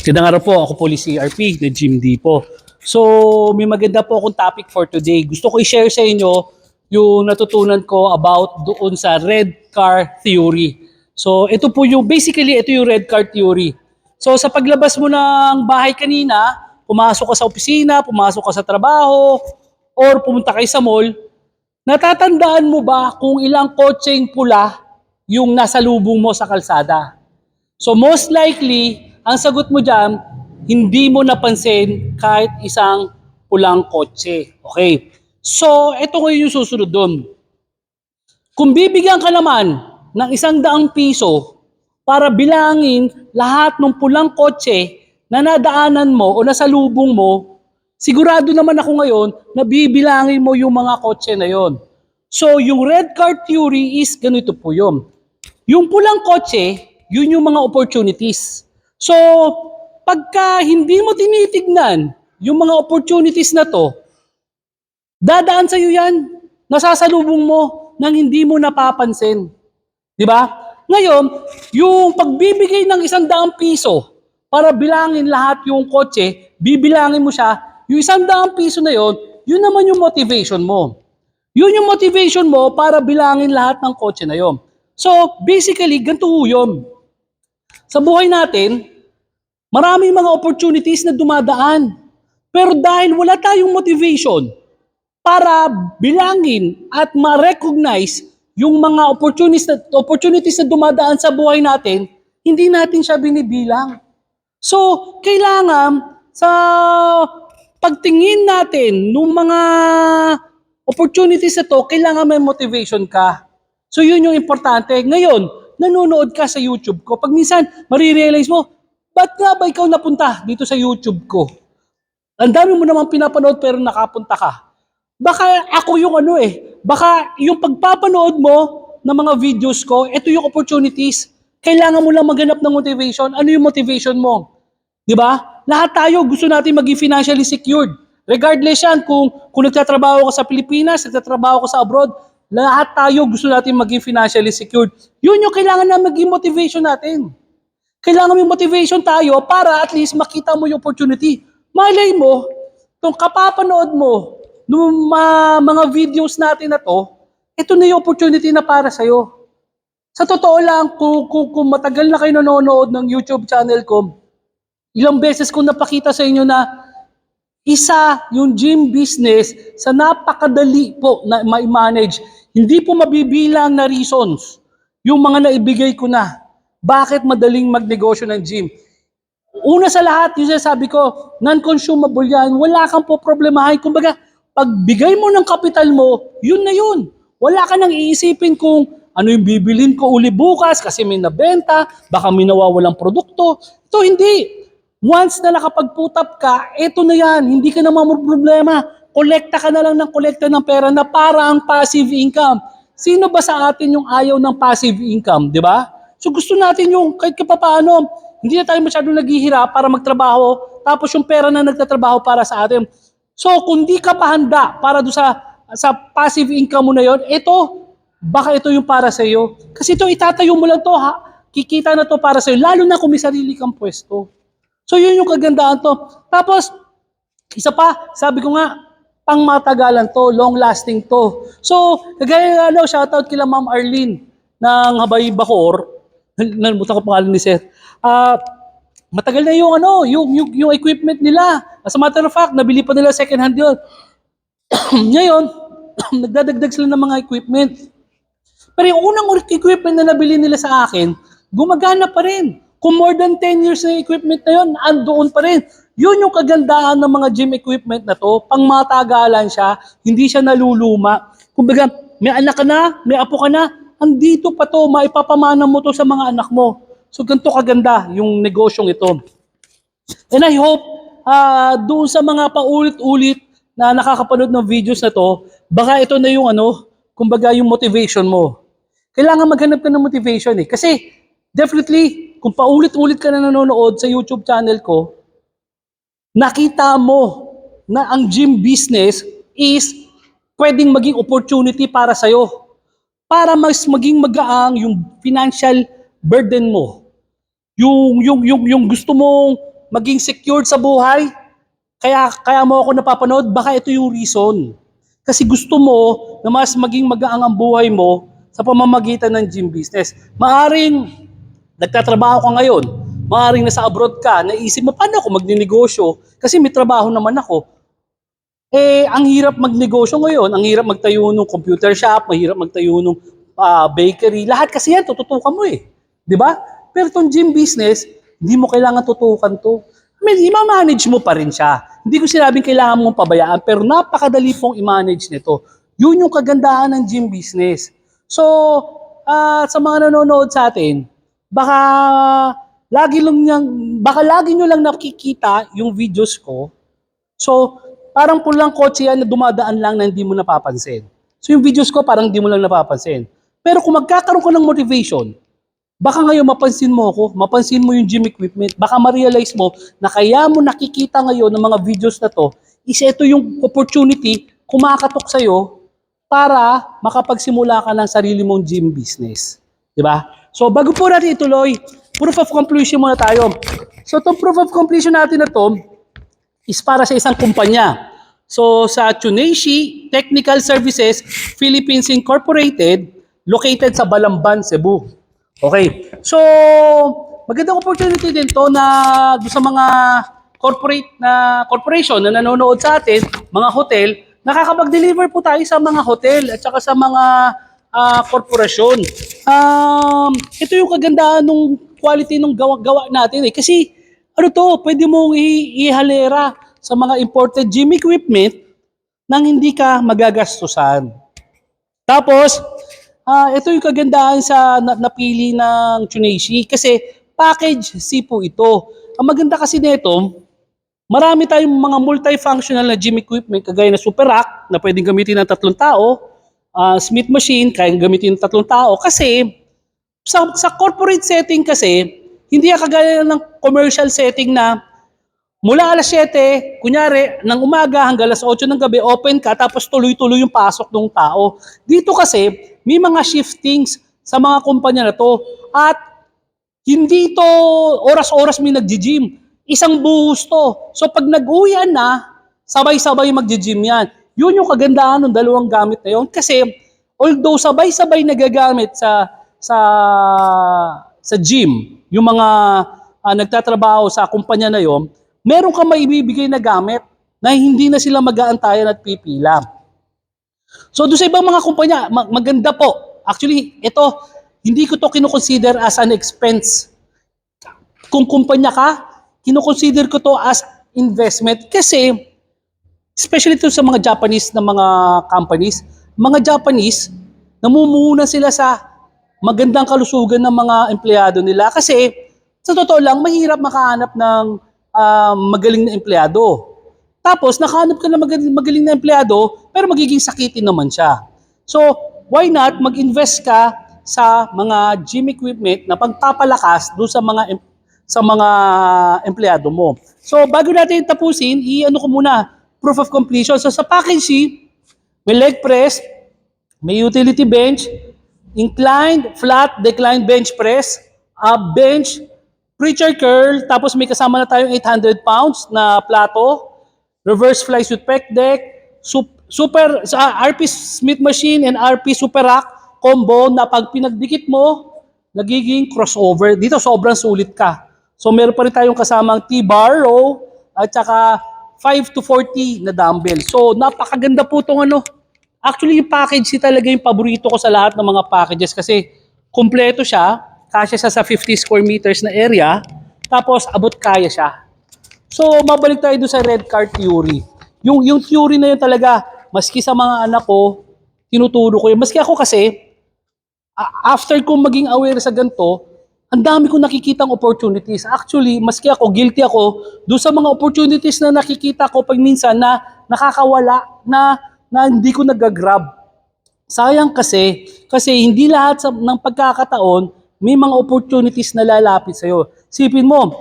Magandang araw po, ako po si CRP, na Jim D po. So, may maganda po akong topic for today. Gusto ko i-share sa inyo yung natutunan ko about doon sa red car theory. So, ito po yung, basically, ito yung red car theory. So, sa paglabas mo ng bahay kanina, pumasok ka sa opisina, pumasok ka sa trabaho, or pumunta kayo sa mall, natatandaan mo ba kung ilang kotseng pula yung nasa lubong mo sa kalsada? So most likely, ang sagot mo dyan, hindi mo napansin kahit isang pulang kotse. Okay. So, ito ko yung susunod doon. Kung bibigyan ka naman ng 100 piso para bilangin lahat ng pulang kotse na nadaanan mo o nasa lubong mo, sigurado naman ako ngayon na bibilangin mo yung mga kotse na yon. So, yung red car theory is ganito po yun. Yung pulang kotse, yun yung mga opportunities. So, pagka hindi mo tinitignan yung mga opportunities na to, dadaan sa'yo yan. Nasasalubong mo nang hindi mo napapansin. Di ba? Ngayon, yung pagbibigay ng 100 piso para bilangin lahat yung kotse, bibilangin mo siya, yung 100 piso na yon, yun naman yung motivation mo. Yun yung motivation mo para bilangin lahat ng kotse na yon. So, basically, ganito yun. Sa buhay natin, maraming mga opportunities na dumadaan. Pero dahil wala tayong motivation para bilangin at ma-recognize yung mga opportunities na dumadaan sa buhay natin, hindi natin siya binibilang. So, kailangan sa pagtingin natin ng mga opportunities na to, kailangan may motivation ka. So, yun yung importante. Ngayon, nanonood ka sa YouTube ko. Pag minsan, marirealize mo, ba't nga ba ikaw napunta dito sa YouTube ko? Ang dami mo naman pinapanood pero nakapunta ka. Baka ako yung baka yung pagpapanood mo ng mga videos ko, ito yung opportunities. Kailangan mo lang maghanap ng motivation. Ano yung motivation mo? Di ba? Lahat tayo gusto natin maging financially secured. Regardless yan kung nagtatrabaho ka sa Pilipinas, nagtatrabaho ka sa abroad, lahat tayo gusto natin maging financially secured. Yun yung kailangan na maging motivation natin. Kailangan may motivation tayo para at least makita mo yung opportunity. Malay mo, kung kapapanood mo ng mga videos natin na to, ito na yung opportunity na para sa'yo. Sa totoo lang, kung matagal na kayo nanonood ng YouTube channel ko, ilang beses ko napakita sa inyo na isa yung gym business sa napakadali po na ma-manage. Hindi po mabibilang na reasons yung mga naibigay ko na. Bakit madaling magnegosyo ng gym? Una sa lahat, yung sabi ko, non-consumable yan. Wala kang po problemahin. Kumbaga, pagbigay mo ng kapital mo, yun na yun. Wala ka nang iisipin kung ano yung bibilin ko uli bukas kasi may nabenta, baka may nawawalang produkto. Ito hindi. Once na nakapag-put up ka, eto na yan. Hindi ka na problema. Kolekta ka na lang ng kolekta ng pera na para ang passive income. Sino ba sa atin yung ayaw ng passive income, di ba? So gusto natin yung kahit paano, hindi na tayo masyadong naghihirap para magtrabaho, tapos yung pera na nagtatrabaho para sa atin. So kung di ka pa handa para do sa passive income mo na yon, baka ito yung para sa iyo. Kasi ito itatayo mo lang to, kikita na to para sa iyo, lalo na kung may sarili kang pwesto. So yun yung kagandaan to. Tapos, isa pa, sabi ko nga, pang matagalan to, long lasting to. So, kagaya shoutout kila Ma'am Arlene ng Habay Bacoor. Nalimutan ko pangalan ni Seth. Matagal na yung equipment nila. As a matter of fact, nabili pa nila second hand yun. Ngayon, nagdadagdag sila ng mga equipment. Pero yung unang equipment na nabili nila sa akin, gumagana pa rin. Kung more than 10 years na equipment na yun, andoon pa rin. Yun yung kagandahan ng mga gym equipment na to. Pang matagalan siya, hindi siya naluluma. Kumbaga, may anak ka na, may apo ka na, andito pa to, maipapamana mo to sa mga anak mo. So, ganito kaganda yung negosyong ito. And I hope, doon sa mga paulit-ulit na nakakapanood ng videos na to, baka ito na yung kumbaga yung motivation mo. Kailangan maghanap ka ng motivation Kasi, definitely, kung paulit-ulit ka na nanonood sa YouTube channel ko, nakita mo na ang gym business is pwedeng maging opportunity para sa'yo. Para mas maging magaang yung financial burden mo. Yung gusto mong maging secured sa buhay? Kaya mo ako napapanood, baka ito yung reason. Kasi gusto mo na mas maging magaang ang buhay mo sa pamamagitan ng gym business. Maaring nagtatrabaho ka ngayon, maaring nasa abroad ka, naisip mo, paano ako magninegosyo? Kasi may trabaho naman ako. Ang hirap magnegosyo ngayon, ang hirap magtayo ng computer shop, mahirap magtayo ng bakery, lahat kasi yan, tututukan mo eh. Di ba? Pero itong gym business, hindi mo kailangan tutukan to. I mean, ima-manage mo pa rin siya. Hindi ko sinabing kailangan mong pabayaan, pero napakadali pong i-manage nito. Yun yung kagandahan ng gym business. So, sa mga nanonood sa atin, baka lagi nyo lang nakikita yung videos ko. So, parang pulang kotse yan na dumadaan lang na hindi mo napapansin. So, yung videos ko parang hindi mo lang napapansin. Pero kung magkakaroon ka ng motivation, baka ngayon mapansin mo ako, mapansin mo yung gym equipment, baka ma-realize mo na kaya mo nakikita ngayon ng mga videos na to, is ito yung opportunity kumakatok sa'yo para makapagsimula ka ng sarili mong gym business. Diba? So, bago po natin ituloy, proof of completion muna tayo. So, itong proof of completion natin na to, is para sa isang kumpanya. So sa Tsuneishi Technical Services Philippines Incorporated, located sa Balamban, Cebu. Okay. So magandang opportunity din to na sa mga corporation na nanonood sa atin, mga hotel, nakakapag-deliver po tayo sa mga hotel at saka sa mga korporasyon. Ito yung kagandahan ng quality ng gawa natin eh. Kasi ano to, pwede mong ihalera sa mga imported gym equipment nang hindi ka magagastusan. Tapos, ito yung kagandahan sa napili ng Tsuneishi kasi package C po ito. Ang maganda kasi nito, marami tayong mga multifunctional na gym equipment kagaya na super rack na pwedeng gamitin ng 3 tao, Smith machine, kaya gamitin ng 3 tao kasi sa corporate setting kasi, hindi kagaya ng commercial setting na mula alas 7, kunyari, ng umaga hanggang alas 8 ng gabi, open ka, tapos tuloy-tuloy yung pasok ng tao. Dito kasi, may mga shiftings sa mga kumpanya na to. At hindi to oras-oras may nag-gym. Isang buhos to. So pag nag-uwian na, sabay-sabay mag-gym yan. Yun yung kagandahan ng dalawang gamit na yun. Kasi, although sabay-sabay nagagamit sa gym, yung mga nagtatrabaho sa kumpanya na yon, meron ka maibibigay na gamit na hindi na sila mag-aantayan at pipila. So doon sa ibang mga kumpanya, maganda po. Actually, ito, hindi ko to kinoconsider as an expense. Kung kumpanya ka, kinoconsider ko to as investment kasi, especially to sa mga Japanese na mga companies, mga Japanese, namumuhunan sila sa magandang kalusugan ng mga empleyado nila kasi sa totoo lang, mahirap makahanap ng magaling na empleyado. Tapos, nakahanap ka ng magaling na empleyado, pero magiging sakitin naman siya. So, why not mag-invest ka sa mga gym equipment na pagpapalakas doon sa mga empleyado mo. So, bago natin tapusin, i-ano ko muna, proof of completion. So, sa package C, may leg press, may utility bench, inclined, flat, declined bench press, bench, preacher curl, tapos may kasama na tayong 800 pounds na plato, reverse flies with pec deck, super RP Smith machine and RP super rack combo na pag pinagdikit mo, nagiging crossover. Dito sobrang sulit ka. So meron pa rin tayong kasamang T-bar row at saka 5 to 40 na dumbbell. So napakaganda po itong ano. Actually yung package talaga yung paborito ko sa lahat ng mga packages kasi kumpleto siya. Kasya siya sa 50 square meters na area, tapos abot kaya siya. So, mabalik tayo doon sa red car theory. Yung theory na yun talaga, maski sa mga anak ko, tinuturo ko yun. Maski ako kasi, after kong maging aware sa ganito, ang dami kong nakikitang opportunities. Actually, maski ako, guilty ako, doon sa mga opportunities na nakikita ko pag minsan na nakakawala, na hindi ko nag-grab. Sayang kasi hindi lahat ng pagkakataon, may mga opportunities na lalapit sa'yo. Sipin mo,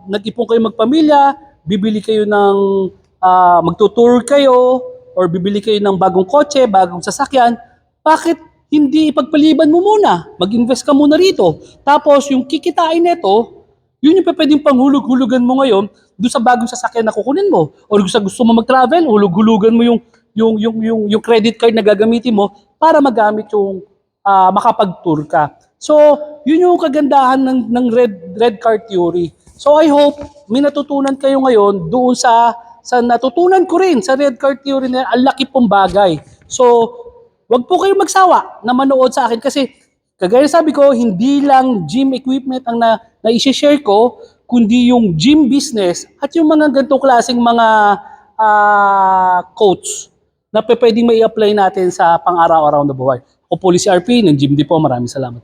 nag-ipon kayo magpamilya, bibili kayo ng, magtutour kayo, or bibili kayo ng bagong kotse, bagong sasakyan, bakit hindi ipagpaliban mo muna? Mag-invest ka muna rito. Tapos yung kikitain nito, Yun yung pwedeng panghulog-hulugan mo ngayon doon sa bagong sasakyan na kukunin mo. O sa gusto mo mag-travel, hulog-hulugan mo yung credit card na gagamitin mo para magamit yung makapag-tour ka. So, yun yung kagandahan ng red card theory. So, I hope may natutunan kayo ngayon doon sa natutunan ko rin sa red card theory na ang laki pong bagay. So, wag po kayong magsawa na manood sa akin kasi kagaya sabi ko, hindi lang gym equipment ang na-share ko, kundi yung gym business at yung mga ganitong klaseng mga quotes na pwedeng may apply natin sa pang-araw-araw na buhay. Ako po si RP ng Gym Depot. Maraming salamat.